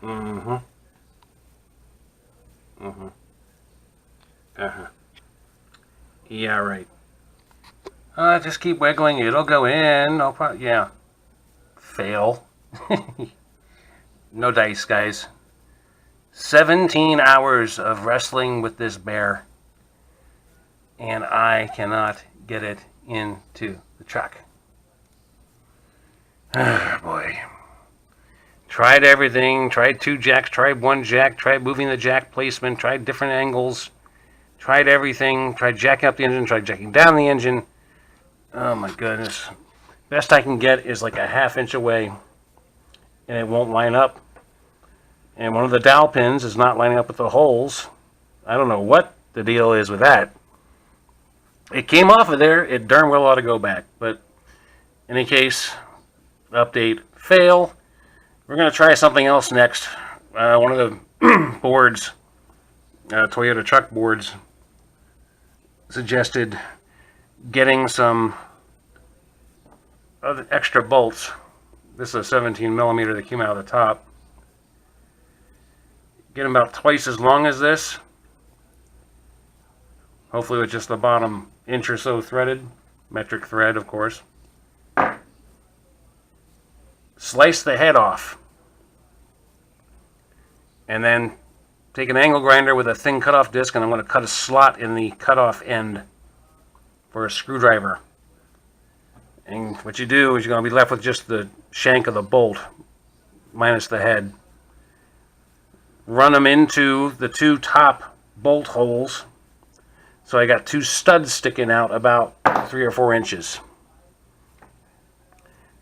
Mm-hmm. Mm-hmm. Uh-huh. Yeah, right. Just keep wiggling. It'll go in. No problem. Yeah. Fail. No dice, guys. 17 hours of wrestling with this bear, and I cannot get it into the truck. Oh, boy. Tried everything. Tried 2 jacks. Tried 1 jack. Tried moving the jack placement. Tried different angles. Tried everything. Tried jacking up the engine. Tried jacking down the engine. Oh, my goodness. Best I can get is like a ½ inch away, and it won't line up. And one of the dowel pins is not lining up with the holes. I don't know what the deal is with that. It came off of there. It darn well ought to go back. But in any case, update, fail. We're going to try something else next. One of the boards, Toyota truck boards, suggested getting some other extra bolts. This is a 17 millimeter that came out of the top. Get them about twice as long as this. Hopefully with just the bottom inch or so threaded. Metric thread, of course. Slice the head off. And then take an angle grinder with a thin cutoff disc, and I'm going to cut a slot in the cutoff end for a screwdriver. And what you do is you're going to be left with just the shank of the bolt, minus the head. Run them into the 2 top bolt holes. So I got 2 studs sticking out about 3 or 4 inches.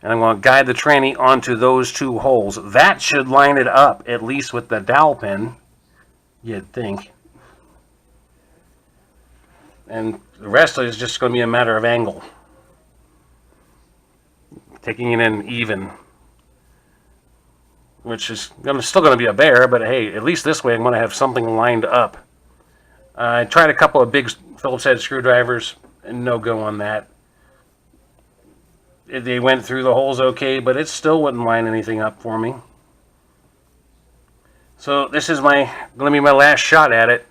And I'm going to guide the tranny onto those 2 holes. That should line it up, at least with the dowel pin, you'd think. And the rest is just going to be a matter of angle. Taking it in even. Which is still going to be a bear, but hey, at least this way I'm going to have something lined up. I tried a couple of big Phillips head screwdrivers, and no go on that. They went through the holes okay, but it still wouldn't line anything up for me. So this is going to be my last shot at it.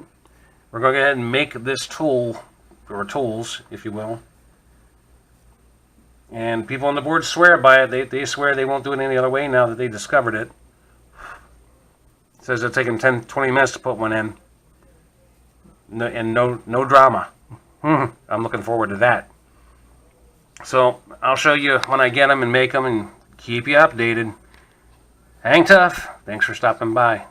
We're going to go ahead and make this tool, or tools, if you will. And people on the board swear by it. They swear they won't do it any other way now that they discovered it. It says it'll take them 10-20 minutes to put one in. No drama. I'm looking forward to that. So I'll show you when I get them and make them and keep you updated. Hang tough. Thanks for stopping by.